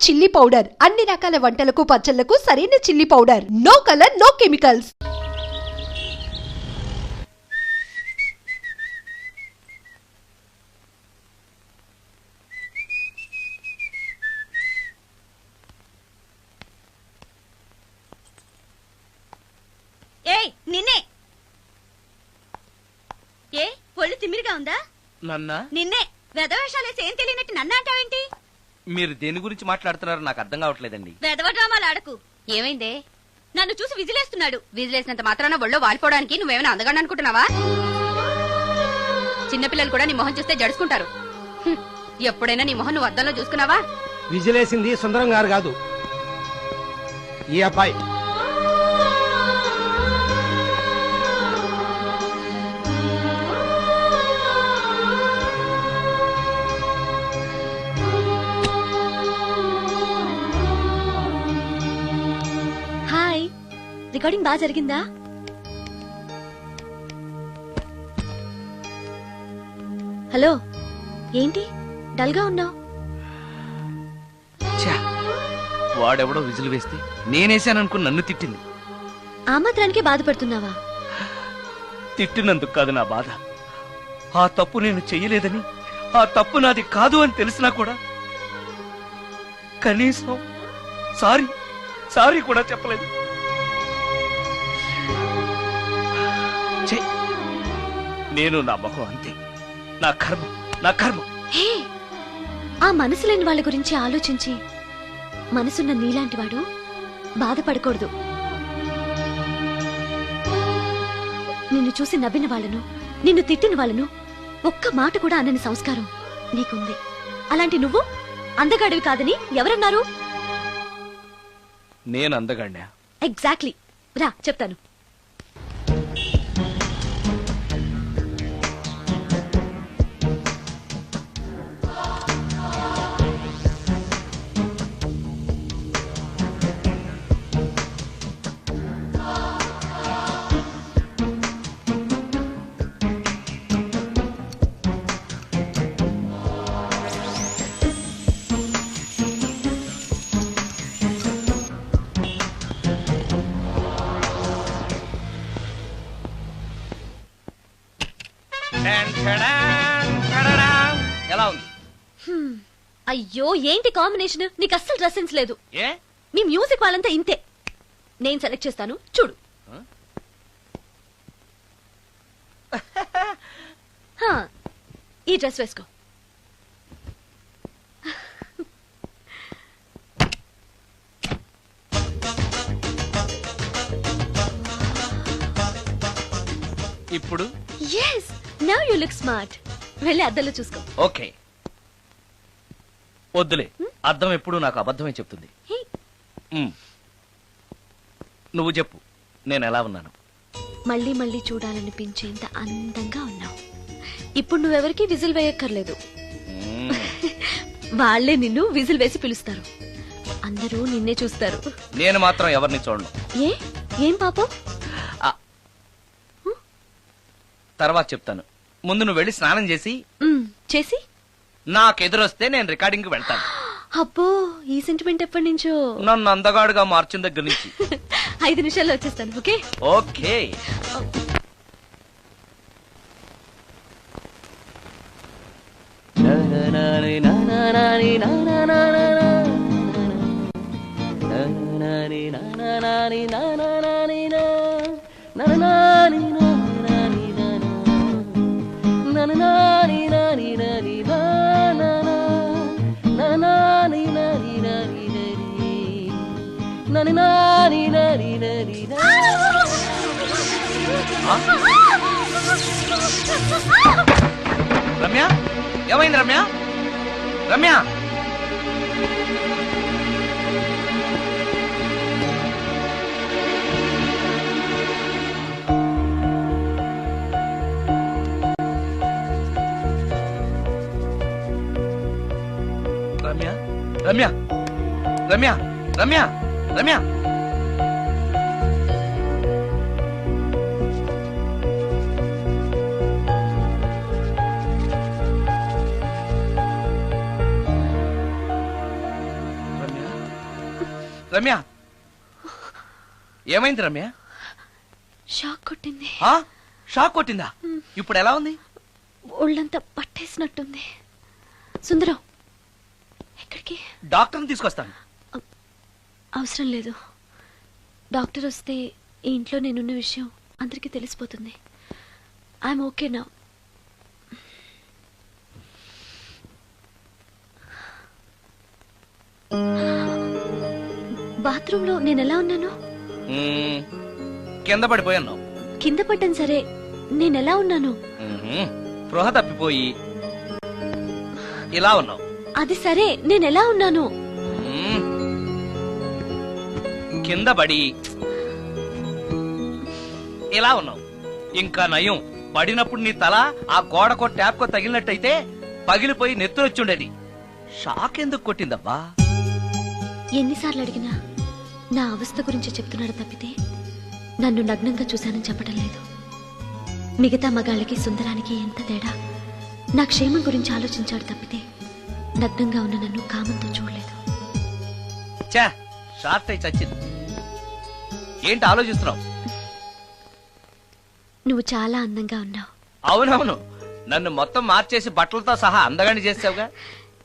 Chilli powder అన్ని రకాల వంటలకు పచ్చళ్లకు సరైన chilli powder. No colour no chemicals. ఏయ్ నిన్నే. ఏ ఒళ్ళు తిమ్మిరిగా ఉందా? నిన్నే వెధవేషాలేసి ఏం తెలియనట్టు నన్ను అంటావేంటి? మీరు దేని గురించి మాట్లాడుతున్నారో నాకు అర్థం కావట్లేదండి. వెధవ డ్రామాలు ఆడకు. ఏమైందే? నన్ను చూసి విజిలేస్తున్నాడు. విజిలేసినంత మాత్రాన ఒళ్ళో వాలిపోవడానికి నువ్వేమైనా అందగాడు అనుకుంటున్నావా? చిన్నపిల్లలు కూడా నీ మొహం చూస్తే జడుచుకుంటారు. ఎప్పుడైనా నీ మొహం నువ్వు అద్దంలో చూసుకున్నావా? విజిలేసింది సుందరం గారు కాదు, ఈ అబ్బాయి. రికార్డింగ్ బాగా జరిగిందా? హలో, ఏంటి డల్ గా ఉన్నావు? వాడెవడో విజిల్ వేస్తే నేనేసాననుకుని నన్ను తిట్టింది. ఆ మాత్రానికే బాధపడుతున్నావా? తిట్టినందుకు కాదు నా బాధ. ఆ తప్పు నేను చెయ్యలేదని, ఆ తప్పు నాది కాదు అని తెలిసినా కూడా కనీసం సారీ కూడా చెప్పలేదు. నేను నా మొహం అంతే. నా కర్మ. ఆ మనసు లేని వాళ్ళ గురించి ఆలోచించి మనసున్న నీలాంటి వాడు బాధపడకూడదు. నిన్ను చూసి నవ్విన వాళ్ళను, నిన్ను తిట్టిన వాళ్ళను ఒక్క మాట కూడా అనని సంస్కారం నీకుంది. అలాంటి నువ్వు అందగాడివి కాదని ఎవరన్నారు? నేను అందగాడినా? ఎగ్జాక్ట్లీ. రా చెప్తాను. ఎలా ఉంది? అయ్యో ఏంటి కాంబినేషన్? నీకు అస్సలు డ్రెస్ సెన్స్ లేదు. ఏ మీ మ్యూజిక్ వాళ్ళంతా ఇంతే. నేను సెలెక్ట్ చేస్తాను చూడు. ఈ డ్రెస్ వేసుకో. ఇప్పుడు yes now you look smart. వెళ్ళి అద్దంలో చూసుకో. ఓకే. వద్దులే, అద్దం ఎప్పుడు నాకు అబద్ధమే చెప్తుంది. నువ్వు చెప్పు, నేను ఎలా ఉన్నాను? మళ్ళీ మళ్ళీ చూడాలనిపించేంత అందంగా ఉన్నావు. ఇప్పుడు నువ్వెవరికి విజిల్ వేయక్కర్లేదు. వాళ్లే నిన్ను విజిల్ వేసి పిలుస్తారు. అందరూ నిన్నే చూస్తారు. నేను మాత్రం ఎవరిని చూడను. ఏం పాపం? తర్వాత చెప్తాను. ముందు నువ్వు వెళ్ళి స్నానం చేసి నాకెదురొస్తే నేను రికార్డింగ్ వెళ్తాను. అబ్బో, ఈ సెంటిమెంట్ ఎప్పటి నుంచో? నన్ను అందగాడుగా మార్చిన దగ్గర నుంచి. 5 నిమిషాల్లో వచ్చేస్తాను. Okay okay. రమ్య, ఏమైంది రమ్య? రమ్య, రమ్య, రమ్య, రమ్య, రమ్య, రమ్య. రమ్య, రమ్య, ఏమైంది రమ్య? షాక్ కొట్టింది. షాక్ కొట్టిందా? ఇప్పుడు ఎలా ఉంది? ఒళ్ళంతా పట్టేసినట్టుంది. సుందరం, ఎక్కడికి? డాక్టర్ని తీసుకొస్తాను. అవసరం లేదు. డాక్టర్ వస్తే ఈ ఇంట్లో నేనున్న విషయం అందరికీ తెలిసిపోతుంది. ఐఎమ్ ఓకే నా. బాత్రూంలో నేను ఎలా ఉన్నాను? కింద పడిపోయాను. కింద పడ్డాను సరే, నేనెలా ఉన్నాను? స్పృహ తప్పిపోయి ఇలా ఉన్నావు. అది సరే, నేనెలా ఉన్నాను? కింద పడి ఇలా ఉన్నావు. ఇంకా నయం, పడినప్పుడు నీ తల ఆ గోడకో ట్యాప్కో తగిలినట్టయితే పగిలిపోయి నెత్తురొచ్చుండేది. షాక్ ఎందుకు కొట్టిందబ్బా? ఎన్నిసార్లు అడిగినా నా అవస్థ గురించి చెప్తున్నాడు తప్పితే నన్ను నగ్నంగా చూశానని చెప్పడం లేదు. మిగతా మగాళ్ళకి సుందరానికి ఎంత తేడా. నా క్షేమం గురించి ఆలోచించాడు తప్పితే నగ్నంగా ఉన్న నన్ను కామంతో చూడలేదు. షార్ట్ అయి చచ్చింది. ఏంటి ఆలోచిస్తున్నావు? నువ్వు చాలా అందంగా ఉన్నావు. అవునవును, నన్ను మొత్తం మార్చేసి బట్టలతో సహా అందగాని చేసావుగా.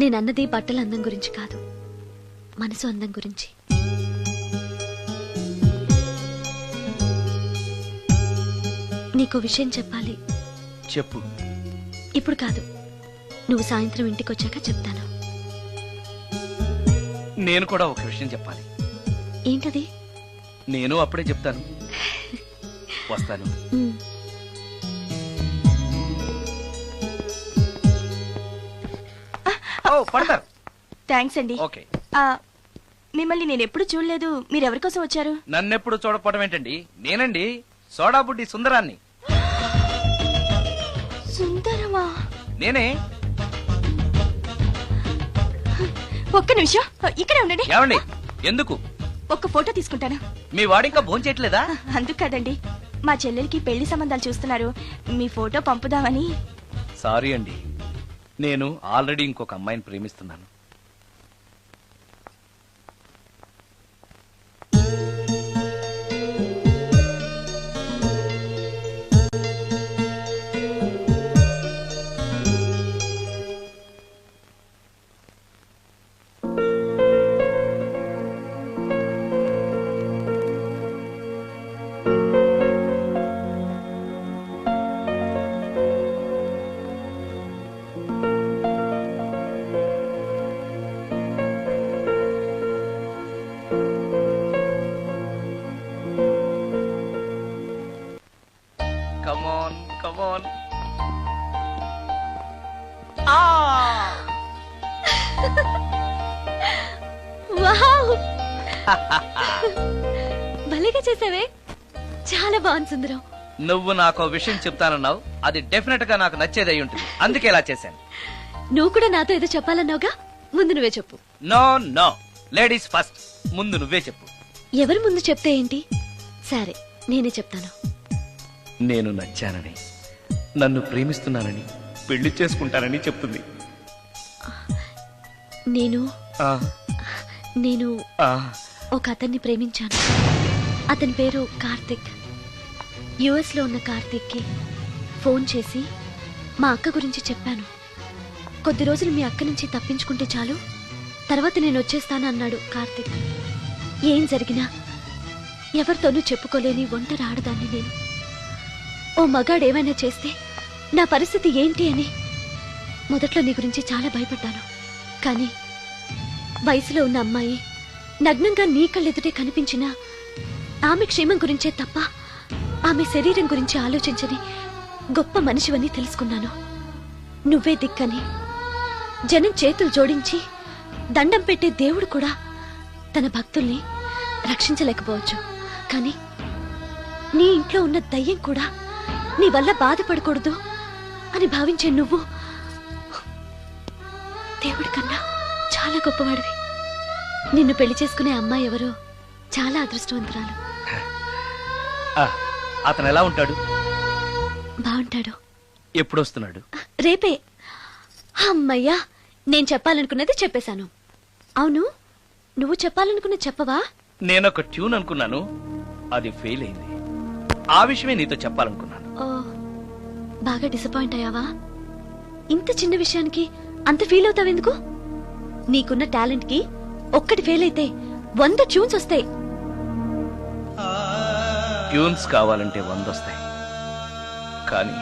నేనన్నది బట్టల అందం గురించి కాదు, మనసు అందం గురించి. నీకో విషయం చెప్పాలి. చెప్పు. ఇప్పుడు కాదు, నువ్వు సాయంత్రం ఇంటికి వచ్చాక చెప్తాను. నేను కూడా ఒక విషయం చెప్పాలి. ఏంటది? నేను అప్పుడే చెప్తాను. వస్తాను. పడతారు. థ్యాంక్స్ అండి. ఓకే. మిమ్మల్ని నేను ఎప్పుడు చూడలేదు. మీరెవరి కోసం వచ్చారు? నన్నెప్పుడు చూడకపోవడం ఏంటండి? నేనండి, సోడా బుడ్డి సుందరాన్ని. సుందరమా? నేనే. ఒక్క నిమిషం ఇక్కడే ఉండండి. ఏమండి? ఎందుకు? ఒక్క ఫోటో తీసుకుంటాను. మీ వాడింకా భోంచేయట్లేదా? అందుకు కాదండి, మా చెల్లెలికి పెళ్లి సంబంధాలు చూస్తున్నారు. మీ ఫోటో పంపుదామని. సారీ అండి, నేను ఆల్రెడీ ఇంకొక అమ్మాయిని ప్రేమిస్తున్నాను. Come on. వావ్! భలేగా చేసావే. చాలా బాగుంది సుందరం. నువ్వు నాకు విషయం చెప్తానన్నావు, అది డెఫినెట్ గా నాకు నచ్చేది అయి ఉంటుంది. అందుకే ఇలా చేశాను. నువ్వు కూడా నాతో ఏదో చెప్పాలన్నావుగా, ముందు నువ్వే చెప్పు. No, ladies first. ముందు నువ్వే చెప్పు. ఎవరి ముందు చెప్తే ఏంటి? సరే, నేనే చెప్తాను. నేను నచ్చానని, నన్ను ప్రేమిస్తున్నానని, పెళ్లి చేసుకుంటానని చెప్తుంది. నేను ఒక అతన్ని ప్రేమించాను. అతని పేరు కార్తిక్. యుఎస్ లో ఉన్న కార్తిక్ కి ఫోన్ చేసి మా అక్క గురించి చెప్పాను. కొద్ది రోజులు మీ అక్క నుంచి తప్పించుకుంటే చాలు, తర్వాత నేను వచ్చేస్తాను అన్నాడు కార్తిక్. ఏం జరిగినా ఎవరితోనూ చెప్పుకోలేని ఒంటరి ఆడదాన్ని నేను. ఓ మగాడు ఏమైనా చేస్తే నా పరిస్థితి ఏంటి అని మొదట్లో నీ గురించి చాలా భయపడ్డాను. కానీ వయసులో ఉన్న అమ్మాయి నగ్నంగా నీ కళ్ళెదుటే కనిపించినా ఆమె క్షేమం గురించే తప్ప ఆమె శరీరం గురించి ఆలోచించని గొప్ప మనిషివని తెలుసుకున్నాను. నువ్వే దిక్కని జనం చేతులు జోడించి దండం పెట్టే దేవుడు కూడా తన భక్తుల్ని రక్షించలేకపోవచ్చు. కానీ నీ ఇంట్లో ఉన్న దయ్యం కూడా నీ వల్ల బాధపడకూడదు అని భావించే నువ్వు దేవుడి కన్నా చాలా గొప్పవాడివి. నిన్ను పెళ్లి చేసుకునే అమ్మాయి ఎవరో చాలా అదృష్టవంతురాలు. అతను ఎలా ఉంటాడు? బాగుంటాడు. ఎప్పుడు వస్తున్నాడు? రేపే. అమ్మయ్యా, నేను చెప్పాలనుకున్నది చెప్పేశాను. అవును, నువ్వు చెప్పాలనుకున్నది చెప్పవా? నేనొక ట్యూన్ అనుకున్నాను, అది ఫెయిల్ అయింది. ఆ విషయమే నీతో చెప్పాలనుకున్నాను. ఓ, బాగా డిసప్పాయింట్ అయ్యావా? ఇంత చిన్న విషయానికి అంత ఫీల్ అవుతావెందుకు? నీకున్న టాలెంట్ కి ఒక్కటి ఫెయిల్ అయితే 100 ట్యూన్స్ వస్తాయి. ట్యూన్స్ కావాలంటే 100 వస్తాయి, కానీ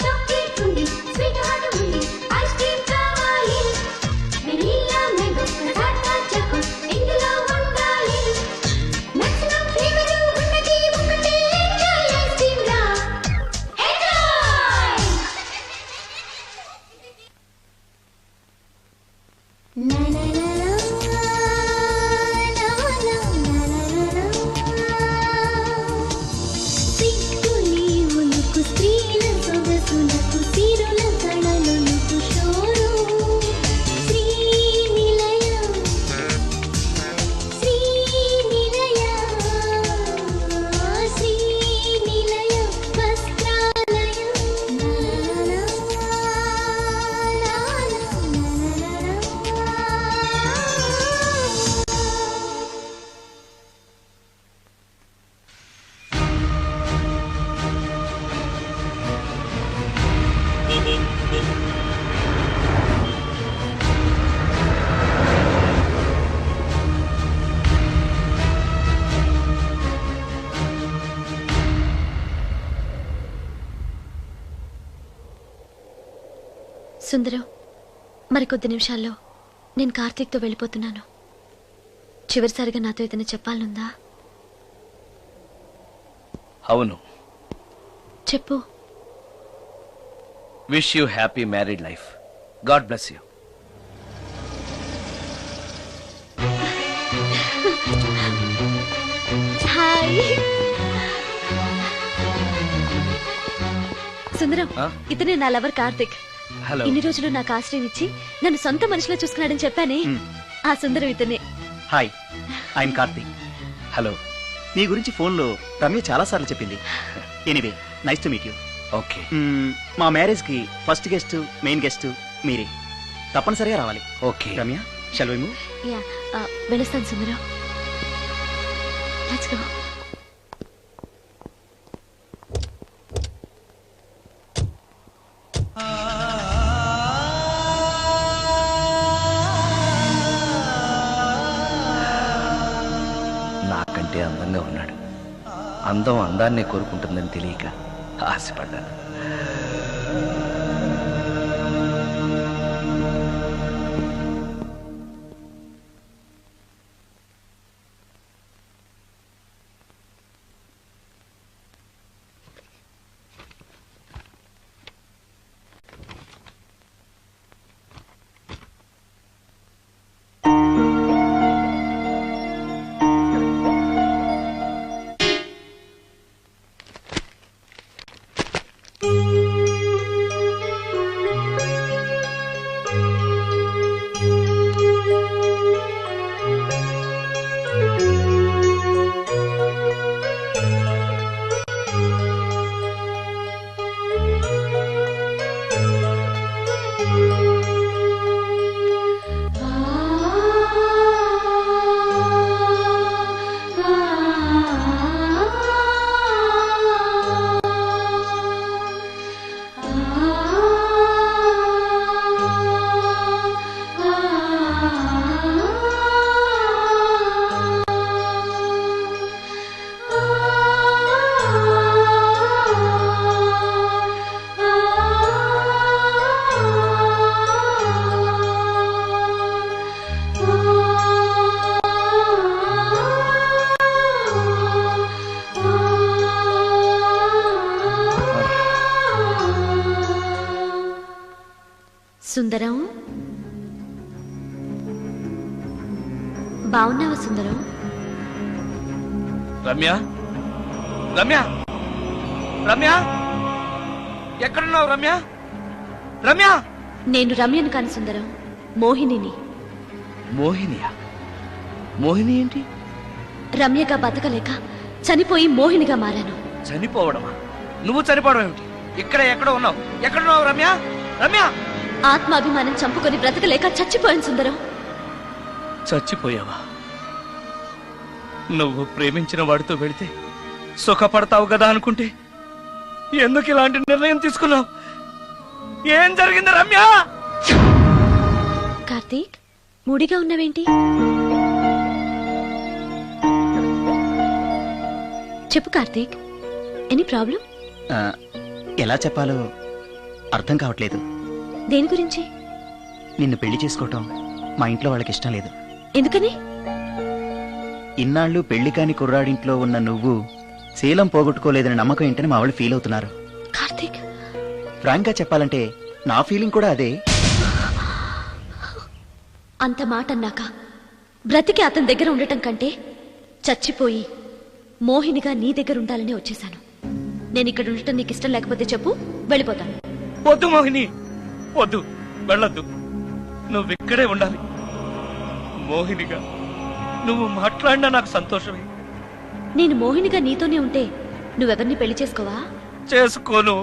చాక్లెట్ ఉంది, స్వీట్ హార్ట్ ఉంది, ఐస్ క్రీమ్ కావాలి, వెనిల్లా మ్యాంగో కసాటా చాకో ఇందులో ఉండాలి, మాక్సిమం ఫ్లేవర్ ఉన్నది ఒకటే, ఎంజాయ్ ఐస్ క్రీమ్ రా, ఎంజాయ్. నా నా నా సిక్కుని ఉనుకు స్త్రీల సొగసులకు సిరుల కళలకు షోరు శ్రీనిలయ శ్రీనిలయ శ్రీనిలయ వస్త్రాలయ సుందరం, మరికొద్ది నిమిషాల్లో నేను కార్తీక్తో వెళ్ళిపోతున్నాను. చివరిసారిగా నాతో ఏదైనా చెప్పాలనుందా? అవును. చెప్పు. Wish you happy married life. God bless you. Hi Sundaram, ఆ? ఇతనే నా లవర్ కార్తిక్. హలో. ఇన్ని రోజులు నాకు ఆశ్రయం ఇచ్చి నన్ను సొంత మనిషిలో చూసుకున్నాడని చెప్పానే, ఆ సుందరం ఇతనే. Hi, I'm Karthik. హలో. మీ గురించి ఫోన్లో రమ్య చాలా సార్లు చెప్పింది. Anyway, nice to meet you. Okay. మా మ్యారేజ్కి ఫస్ట్ గెస్ట్, మెయిన్ గెస్ట్ మీరే. తప్పనిసరిగా రావాలి. Okay. Ramya, shall we move? Yeah, వెళ్ళొస్తాను సుందరం. Let's go. నాకంటే అందంగా ఉన్నాడు. అందం అందాన్నే కోరుకుంటుందని తెలియక ఆశపడ్డాను. సుందరం, బాగున్నావా సుందరం? రమ్య, రమ్య, రమ్య, ఎక్కడున్నావు రమ్య? రమ్య! నేను రమ్యను కాని సుందరం, మోహినిని. మోహినియా? మోహిని ఏంటి? రమ్యగా బతకలేక చనిపోయి మోహినిగా మారాను. చనిపోవడమా? నువ్వు చనిపోవడం ఏమిటి? ఎక్కడో ఉన్నావు. ఎక్కడున్నావు రమ్య? రమ్య! ఆత్మాభిమానం చంపుకొని బ్రతకలేక చచ్చిపోయాను సుందరం. చచ్చిపోయావా? నువ్వు ప్రేమించిన వాడితో వెళితే సుఖపడతావు కదా అనుకుంటే ఎందుకు ఇలాంటి నిర్ణయం తీసుకున్నావు? ఏం జరిగింది రమ్య? కార్తీక్, మూడిగా ఉన్నావేంటి? చెప్పు కార్తీక్, ఎనీ ప్రాబ్లం? ఎలా చెప్పాలో అర్థం కావట్లేదు. దేని గురించి? నిన్ను పెళ్లి చేసుకోవటం మా ఇంట్లో వాళ్ళకి ఇష్టం లేదు. ఎందుకని? ఇన్నాళ్ళు పెళ్లి కాని కుర్రాడింట్లో ఉన్న నువ్వు శీలం పోగొట్టుకోలేదని నమ్మకం ఏంటని మా వాళ్ళు ఫీల్ అవుతున్నారు. కార్తీక్, ఫ్రాంక్ గా చెప్పాలంటే నా ఫీలింగ్ కూడా అదే. అంత మాట అన్నాక బ్రతికి అతని దగ్గర ఉండటం కంటే చచ్చిపోయి మోహినిగా నీ దగ్గర ఉండాలని వచ్చేశాను. నేను ఇక్కడ ఉండటం నీకు ఇష్టం లేకపోతే చెప్పు, వెళ్ళిపోతాను. వద్దు మోహిని, వద్దు, వెళ్ళొద్దు. నువ్వు ఇక్కడే ఉండాలి. మోహినిగా నువ్వు మాట్లాడినా నాకు సంతోషమే. నేను మోహినిగా నీతోనే ఉంటే నువ్వెవరిని పెళ్లి చేసుకోవా? చేసుకోను.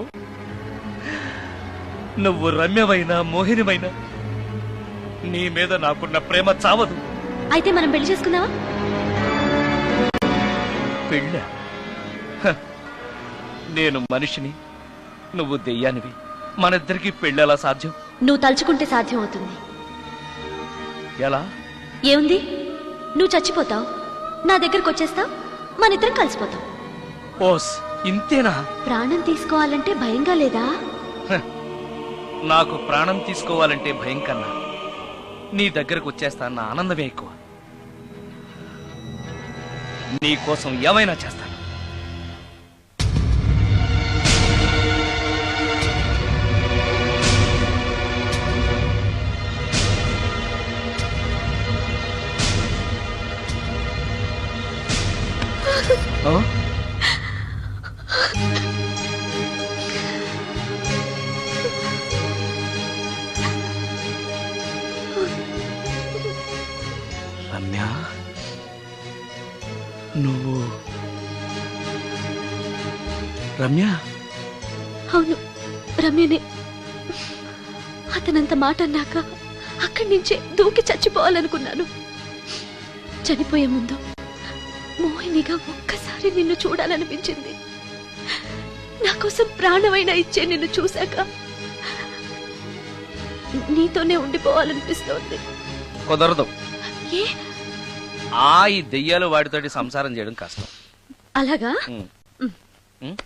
నువ్వు రమ్యమైనా మోహినిమైనా నీ మీద నాకున్న ప్రేమ చావదు. అయితే మనం పెళ్లి చేసుకుందావా? పెళ్ళ? నేను మనిషిని, నువ్వు దెయ్యానివి. మనిద్దరికి పెళ్ళెలా సాధ్యం? నువ్వు తలుచుకుంటే సాధ్యం అవుతుంది. ఎలా? ఏముంది, నువ్వు చచ్చిపోతావు, నా దగ్గరకు వచ్చేస్తావు, మనిద్దరం కలిసిపోతాం. ఓస్, ఇంతేనా? ప్రాణం తీసుకోవాలంటే భయంగా లేదా? నాకు ప్రాణం తీసుకోవాలంటే భయం కన్నా నీ దగ్గరకు వచ్చేస్తాన్న ఆనందమే ఎక్కువ. నీ కోసం ఏమైనా చేస్తాను. రమ్య, నువ్వు రమ్య? అవును, రమ్యనే. అతనంత మాట అన్నాక అక్కడి నుంచే దూకి చచ్చిపోవాలనుకున్నాను. చనిపోయే ముందు మోహినిగా ఒక్కసారి నిన్ను చూడాలనిపించింది. నా కోసం ప్రాణమైనా ఇచ్చే నిన్ను చూశాక నీతోనే ఉండిపోవాలనిపిస్తోంది. కుదరదు. ఏ? ఈ దెయ్యాలు వాడితోటి సంసారం చేయడం కష్టం. అలాగా? ఉమ్.